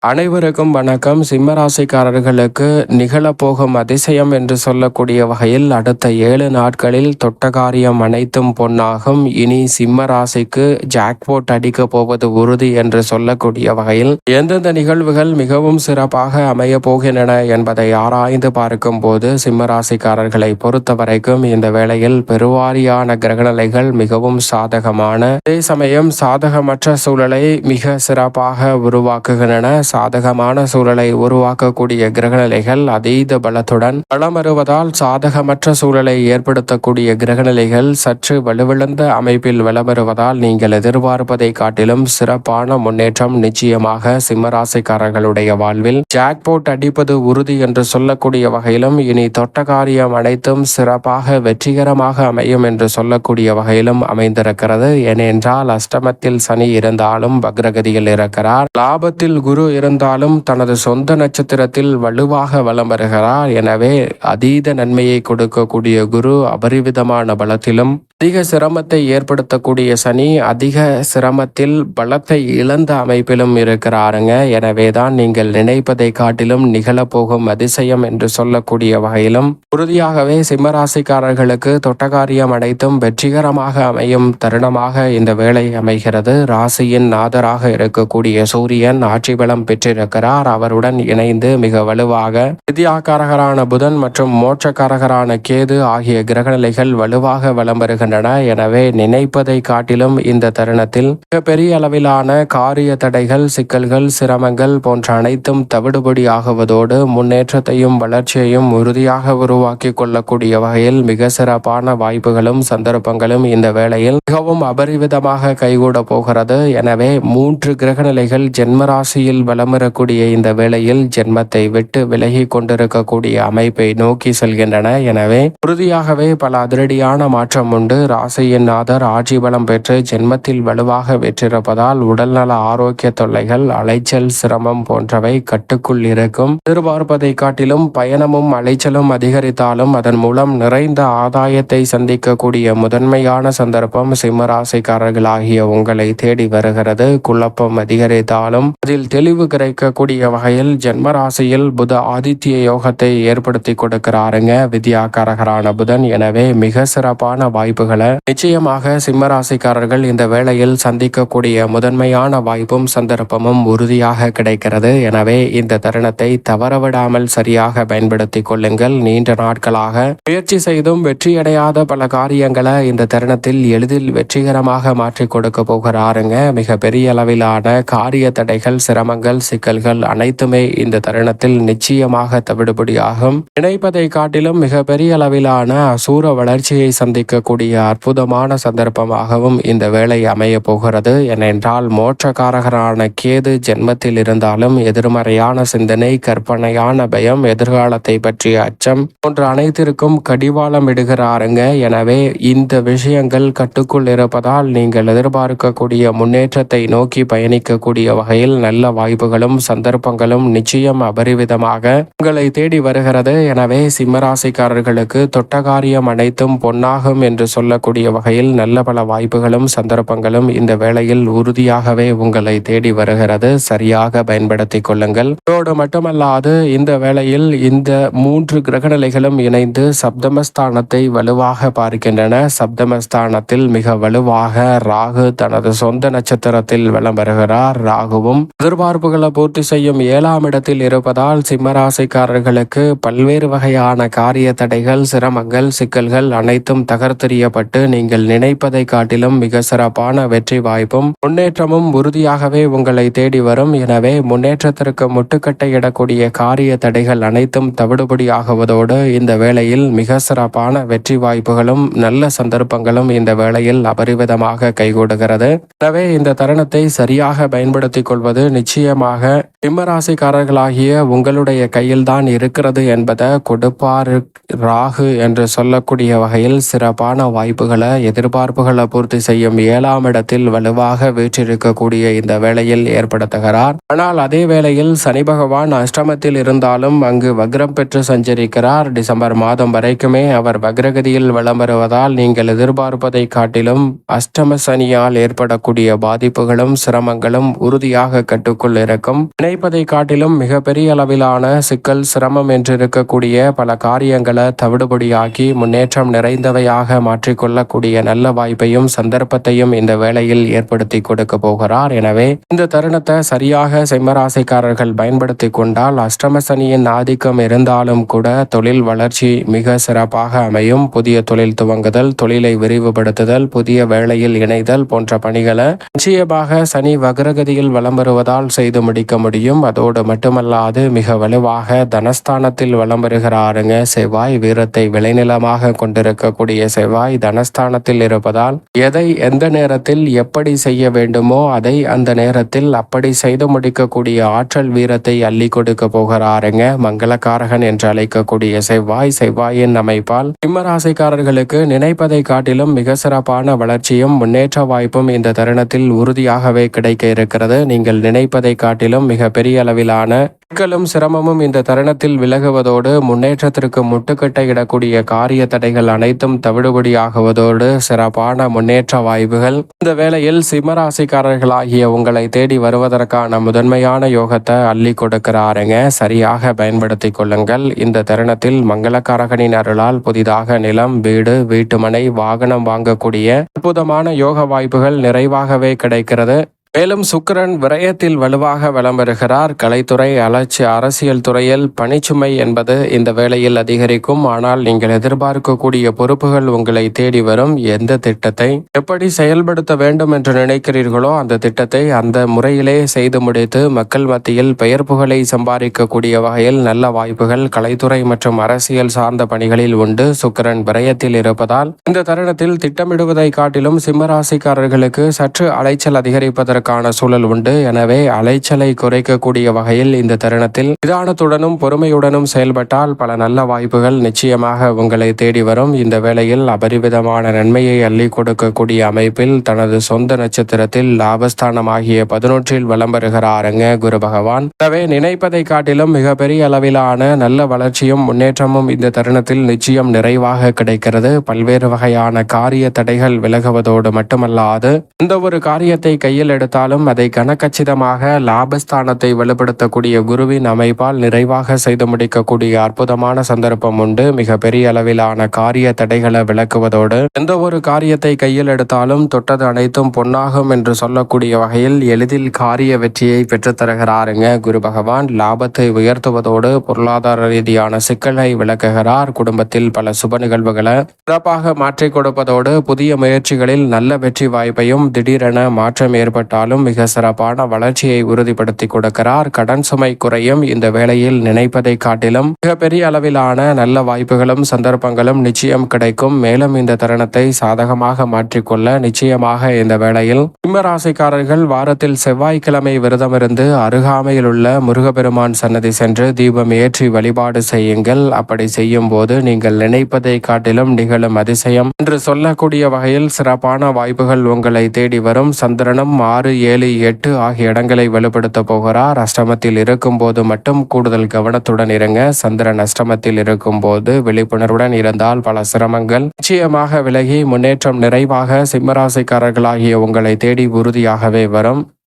அனைவருக்கும் வணக்கம். சிம்மராசிக்காரர்களுக்கு நிகழப்போகும் அதிசயம் என்று சொல்லக்கூடிய வகையில் அடுத்த 7 நாட்களில் தொட்ட காரியம் அனைத்தும் பொன்னாகும். இனி சிம்மராசிக்கு ஜாக்போட் அடிக்க போவது உறுதி என்று சொல்லக்கூடிய வகையில் எந்தெந்த நிகழ்வுகள் மிகவும் சிறப்பாக அமைய போகின்றன என்பதை ஆராய்ந்து பார்க்கும் போது சிம்மராசிக்காரர்களை பொறுத்த வரைக்கும் இந்த வேளையில் பெருவாரியான கிரகநிலைகள் மிகவும் சாதகமான, அதே சமயம் சாதகமற்ற சூழலை மிக சிறப்பாக உருவாக்குகின்றன. சாதகமான சூழலை உருவாக்கக்கூடிய கிரகநிலைகள் அதீத பலத்துடன் பலம் வருவதால் சாதகமற்ற சூழலை ஏற்படுத்தக்கூடிய கிரகநிலைகள் சற்று வலுவிழந்த அமைப்பில் வளமருவதால் நீங்கள் எதிர்பார்ப்பதை காட்டிலும் சிறப்பான முன்னேற்றம் நிச்சயமாக சிம்மராசிக்காரர்களுடைய வாழ்வில் ஜாக்போட் அடிப்பது உறுதி என்று சொல்லக்கூடிய வகையிலும் இனி தொட்ட காரியம் அனைத்தும் சிறப்பாக வெற்றிகரமாக அமையும் என்று சொல்லக்கூடிய வகையிலும் அமைந்திருக்கிறது. ஏனென்றால் அஷ்டமத்தில் சனி இருந்தாலும் வக்ரகதியில் இருக்கிறார், லாபத்தில் குரு இருந்தாலும் தனது சொந்த நட்சத்திரத்தில் வலுவாக வலம் வருகிறார். எனவே அதீத நன்மையை கொடுக்கக்கூடிய குரு அபரிவிதமான பலத்திலும் அதிக சிரமத்தை ஏற்படுத்தக்கூடிய சனி அதிக சிரமத்தில் பலத்தை இழந்த அமைப்பிலும் இருக்கிறாருங்க. எனவேதான் நீங்கள் நினைப்பதை காட்டிலும் நிகழப்போகும் அதிசயம் என்று சொல்லக்கூடிய வகையிலும் உறுதியாகவே சிம்மராசிக்காரர்களுக்கு தொட்டகாரியம் அனைத்தும் வெற்றிகரமாக அமையும் தருணமாக இந்த வேளை அமைகிறது. ராசியின் நாதராக இருக்கக்கூடிய சூரியன் ஆட்சி பலம் பெற்றிருக்கிறார். அவருடன் இணைந்து மிக வலுவாக வித்யாகாரகரான புதன் மற்றும் மோட்சக்காரகரான கேது ஆகிய கிரகநிலைகள் வலுவாக வலம் வருகின்றன. எனவே நினைப்பதை காட்டிலும் இந்த தருணத்தில் மிகப்பெரிய அளவிலான காரிய தடைகள், சிக்கல்கள், சிரமங்கள் போன்ற அனைத்தும் தவிடுபடி ஆகுவதோடு முன்னேற்றத்தையும் வளர்ச்சியையும் உறுதியாக உருவாக்கி கொள்ளக்கூடிய வகையில் மிக சிறப்பான வாய்ப்புகளும் சந்தர்ப்பங்களும் இந்த வேளையில் மிகவும் அபரிவிதமாக கைகூட போகிறது. எனவே 3 கிரகநிலைகள் ஜென்மராசியில் வலமரக்கூடிய இந்த வேளையில் ஜென்மத்தை விட்டு விலகி கொண்டிருக்கக்கூடிய அமைப்பை நோக்கி செல்கின்றன. எனவே உறுதியாகவே பல அதிரடியான மாற்றம் உண்டு. ராசியின் நாதர் ஆட்சி பலம் பெற்று ஜென்மத்தில் வலுவாக வெற்றிருப்பதால் உடல்நல ஆரோக்கிய தொல்லைகள், அலைச்சல், சிரமம் போன்றவை கட்டுக்குள் இருக்கும். எதிர்பார்ப்பதை காட்டிலும் பயணமும் அலைச்சலும் அதிகரித்தாலும் அதன் மூலம் நிறைந்த ஆதாயத்தை சந்திக்கக்கூடிய முதன்மையான சந்தர்ப்பம் சிம்மராசிக்காரர்களாகிய உங்களை தேடி வருகிறது. குழப்பம் அதிகரித்தாலும் அதில் தெளிவு கிடைக்கக்கூடிய வகையில் ஜென்மராசியில் புத ஆதித்ய யோகத்தை ஏற்படுத்தி கொடுக்கிறாருங்க வித்யாகாரகரான புதன். எனவே மிக சிறப்பான வாய்ப்புகளை நிச்சயமாக சிம்மராசிக்காரர்கள் இந்த வேளையில் சந்திக்கக்கூடிய முதன்மையான வாய்ப்பும் சந்தர்ப்பமும் உறுதியாக கிடைக்கிறது. எனவே இந்த தருணத்தை தவறவிடாமல் சரியாக பயன்படுத்திக் கொள்ளுங்கள். நீண்ட நாட்களாக முயற்சி செய்தும் வெற்றியடையாத பல காரியங்களை இந்த தருணத்தில் எளிதில் வெற்றிகரமாக மாற்றி கொடுக்க போகிறாருங்க. மிக பெரிய அளவிலான காரிய தடைகள், சிரமங்கள், சிக்கல்கள் அனைத்துமே இந்த தருணத்தில் நிச்சயமாக தவிடுபடியாகும். நினைப்பதை காட்டிலும் மிக பெரிய அளவிலான அசூர வளர்ச்சியை சந்திக்கக்கூடிய அற்புதமான சந்தர்ப்பமாகவும் இந்த வேளை அமைய போகிறது. ஏனென்றால் மோட்சக்காரகரான கேது ஜென்மத்தில் இருந்தாலும் எதிர்மறையான சிந்தனை, கற்பனையான பயம், எதிர்காலத்தை பற்றிய அச்சம் போன்ற அனைத்திற்கும் கடிவாளம் இடுகிறாருங்க. எனவே இந்த விஷயங்கள் கட்டுக்குள் இருப்பதால் நீங்கள் எதிர்பார்க்கக்கூடிய முன்னேற்றத்தை நோக்கி பயணிக்கக்கூடிய வகையில் நல்ல வாய்ப்புகளும் சந்தர்ப்பங்களும் நிச்சயம் அபரிவிதமாக உங்களை தேடி வருகிறது. எனவே சிம்மராசிக்காரர்களுக்கு தொட்டகாரியம் அனைத்தும் பொன்னாகும் என்று சொல்லக்கூடிய வகையில் நல்ல பல வாய்ப்புகளும் சந்தர்ப்பங்களும் இந்த வேளையில் உறுதியாகவே உங்களை தேடி வருகிறது. சரியாக பயன்படுத்திக் கொள்ளுங்கள். இதோடு மட்டுமல்லாது இந்த வேளையில் இந்த 3 கிரகநிலைகளும் இணைந்து சப்தமஸ்தானத்தை வலுவாக பார்க்கின்றன. சப்தமஸ்தானத்தில் மிக வலுவாக ராகு தனது சொந்த நட்சத்திரத்தில் வலம் வருகிறார். ராகுவும் எதிர்பார்ப்புகளை பூர்த்தி செய்யும் 7ஆம் இடத்தில் இருப்பதால் சிம்மராசிக்காரர்களுக்கு பல்வேறு வகையான காரிய தடைகள், சிரமங்கள், சிக்கல்கள் அனைத்தும் தகர்த்தெறியப்பட்டு நீங்கள் நினைப்பதை காட்டிலும் மிக சிறப்பான வெற்றி வாய்ப்பும் முன்னேற்றமும் உறுதியாகவே உங்களை தேடி வரும். எனவே முன்னேற்றத்திற்கு முட்டுக்கட்டை இடக்கூடிய காரிய தடைகள் அனைத்தும் தவிடுபடியாகுவதோடு இந்த வேளையில் மிக சிறப்பான வெற்றி வாய்ப்புகளும் நல்ல சந்தர்ப்பங்களும் இந்த வேளையில் அபரிவிதமாக கைகூடுகிறது. எனவே இந்த தருணத்தை சரியாக பயன்படுத்திக் கொள்வது நிச்சயமாக சிம்மராசிக்காரர்களாகிய உங்களுடைய கையில்தான் இருக்கிறது என்பதை கொடுப்பார் ராகு என்று சொல்லக்கூடிய வகையில் சிறப்பான வாய்ப்புகளை எதிர்பார்ப்புகளை பூர்த்தி செய்யும் 7ஆம் இடத்தில் வலுவாக வீற்றிருக்கக்கூடிய இந்த வேளையில் ஏற்படுத்துகிறார். ஆனால் அதே வேளையில் சனி பகவான் அஷ்டமத்தில் இருந்தாலும் அங்கு வக்ரம் பெற்று சஞ்சரிக்கிறார். டிசம்பர் மாதம் வரைக்குமே அவர் வக்ரகதியில் வலம் வருவதால் நீங்கள் எதிர்பார்ப்பதை காட்டிலும் அஷ்டம சனியால் ஏற்படக்கூடிய பாதிப்புகளும் சிரமங்களும் உறுதியாக கட்டுக்குள் இருக்கும். நினைப்பதை காட்டிலும் மிகப்பெரிய அளவிலான சிக்கல் சிரமம் என்று இருக்கக்கூடிய பல காரியங்களை தவிடுபடியாக்கி முன்னேற்றம் நிறைந்தவையாக மாற்றிக்கொள்ளக்கூடிய நல்ல வாய்ப்பையும் சந்தர்ப்பத்தையும் இந்த வேளையில் ஏற்படுத்தி கொடுக்க போகிறார். எனவே இந்த தருணத்தை சரியாக சிம்மராசிக்காரர்கள் பயன்படுத்தி கொண்டால் அஷ்டம சனியின் ஆதிக்கம் இருந்தாலும் கூட தொழில் வளர்ச்சி மிக சிறப்பாக அமையும். புதிய தொழில் துவங்குதல், தொழிலை விரிவுபடுத்துதல், புதிய வேளையில் இணைதல் போன்ற பணிகளை நிச்சயமாக சனி வக்ரகதியில் வலம் வருவதால் செய்து முடிக்க முடியும். அதோடு மட்டுமல்லாது மிக வலுவாக தனஸ்தானத்தில் வலம் வருகிறாருங்க செவ்வாய். வீரத்தை விளைநிலமாக கொண்டிருக்கக்கூடிய செவ்வாய் தனஸ்தானத்தில் இருப்பதால் எதை எந்த நேரத்தில் எப்படி செய்ய வேண்டுமோ அதை அந்த நேரத்தில் அப்படி செய்து முடிக்கக்கூடிய ஆற்றல் வீரத்தை அள்ளி கொடுக்க போகிறாருங்க மங்களகாரகன் என்று அழைக்கக்கூடிய செவ்வாய். செவ்வாயின் அமைப்பால் சிம்மராசிக்காரர்களுக்கு நினைப்பதை காட்டிலும் மிக சிறப்பான வளர்ச்சியும் முன்னேற்ற வாய்ப்பும் இந்த தருணத்தில் உறுதியாகவே கிடைக்க இருக்கிறது. நீங்கள் நினைப்பதை காட்டிலும் மிக பெரிய அளவிலான சிக்கலும் சிரமமும் இந்த தருணத்தில் விலகுவதோடு முன்னேற்றத்திற்கு முட்டுக்கட்டை இடக்கூடிய காரிய தடைகள் அனைத்தும் தவிடுபடியாகுவதோடு சிறப்பான முன்னேற்ற வாய்ப்புகள் இந்த வேளையில் சிம்மராசிக்காரர்களாகிய உங்களை தேடி வருவதற்கான முதன்மையான யோகத்தை அள்ளி கொடுக்கிறாருங்க. சரியாக பயன்படுத்திக் கொள்ளுங்கள். இந்த தருணத்தில் மங்களக்காரகனின் அருளால் புதிதாக நிலம், வீடு, வீட்டுமனை, வாகனம் வாங்கக்கூடிய அற்புதமான யோக வாய்ப்புகள் நிறைவாகவே கிடைக்கிறது. மேலும் சுக்கிரன் விரயத்தில் வலுவாக வலம் வருகிறார். கலைத்துறை, அரசியல் துறையில் பணிச்சுமை என்பது இந்த வேளையில் அதிகரிக்கும். ஆனால் நீங்கள் எதிர்பார்க்கக்கூடிய பொறுப்புகள் உங்களை தேடி வரும். எந்த திட்டத்தை எப்படி செயல்படுத்த வேண்டும் என்று நினைக்கிறீர்களோ அந்த திட்டத்தை அந்த முறையிலே செய்து முடித்து மக்கள் மத்தியில் பெயர் புகழை சம்பாதிக்கக்கூடிய வகையில் நல்ல வாய்ப்புகள் கலைத்துறை மற்றும் அரசியல் சார்ந்த பணிகளில் உண்டு. சுக்கிரன் விரயத்தில் இருப்பதால் இந்த தருணத்தில் திட்டமிடுவதை காட்டிலும் சிம்மராசிக்காரர்களுக்கு சற்று அலைச்சல் அதிகரிப்பதற்கு சூழல் உண்டு. எனவே அலைச்சலை குறைக்கக்கூடிய வகையில் இந்த தருணத்தில் நிதானத்துடனும் பொறுமையுடனும் செயல்பட்டால் பல நல்ல வாய்ப்புகள் நிச்சயமாக உங்களை தேடி வரும். இந்த வேளையில் அபரிவிதமான நன்மையை அள்ளி கொடுக்கக்கூடிய அமைப்பில் தனது சொந்த நட்சத்திரத்தில் லாபஸ்தானமாகிய 11 வலம் வருகிறாருங்க குரு பகவான். எனவே நினைப்பதை காட்டிலும் மிகப்பெரிய அளவிலான நல்ல வளர்ச்சியும் முன்னேற்றமும் இந்த தருணத்தில் நிச்சயம் நிறைவாக கிடைக்கிறது. பல்வேறு வகையான காரிய தடைகள் விலகுவதோடு மட்டுமல்லாது இந்த ஒரு காரியத்தை கையில் எடுத்து அதை கனக்கச்சிதமாக லாபஸ்தானத்தை வலுப்படுத்தக்கூடிய குருவின் அமைப்பால் நிறைவாக செய்து முடிக்கக்கூடிய அற்புதமான சந்தர்ப்பம் உண்டு. மிக பெரிய அளவிலான காரிய தடைகளை விளக்குவதோடு எந்த ஒரு காரியத்தை கையில் எடுத்தாலும் தொட்டது அனைத்தும் பொன்னாகும் என்று சொல்லக்கூடிய வகையில் எளிதில் காரிய வெற்றியை பெற்றுத்தருகிறாருங்க குரு பகவான். லாபத்தை உயர்த்துவதோடு பொருளாதார ரீதியான சிக்கலை விளக்குகிறார். குடும்பத்தில் பல சுப நிகழ்வுகளை சிறப்பாக மாற்றிக் கொடுப்பதோடு புதிய முயற்சிகளில் நல்ல வெற்றி வாய்ப்பையும் திடீரென மாற்றம் ஏற்பட்டால் மிக சிறப்பான வளர்ச்சியை உறுதிப்படுத்தி கொடுக்கிறார். கடன் சுமை குறையும். இந்த வேளையில் நினைப்பதை காட்டிலும் மிகப்பெரிய அளவிலான நல்ல வாய்ப்புகளும் சந்தர்ப்பங்களும் நிச்சயம் கிடைக்கும். மேலும் இந்த தருணத்தை சாதகமாக மாற்றிக்கொள்ள நிச்சயமாக இந்த வேளையில் சிம்மராசிக்காரர்கள் வாரத்தில் செவ்வாய்க்கிழமை விரதமிருந்து அருகாமையில் உள்ள முருகப்பெருமான் சன்னதி சென்று தீபம் ஏற்றி வழிபாடு செய்யுங்கள். அப்படி செய்யும் போது நீங்கள் நினைப்பதை காட்டிலும் நிகழும் அதிசயம் என்று சொல்லக்கூடிய வகையில் சிறப்பான வாய்ப்புகள் உங்களை தேடி வரும். சந்திரனும் 6, 7, 8 ஆகிய இடங்களை வலுப்படுத்த போகிறார். அஷ்டமத்தில் இருக்கும் போது மட்டும் கூடுதல் கவனத்துடன் இருங்க. சந்திரன் அஷ்டமத்தில் இருக்கும் போது விழிப்புணர்வுடன் இருந்தால் பல சிரமங்கள் நிச்சயமாக விலகி முன்னேற்றம் நிறைவாக சிம்மராசிக்காரர்களாகிய உங்களை தேடி உறுதியாகவே வரும்.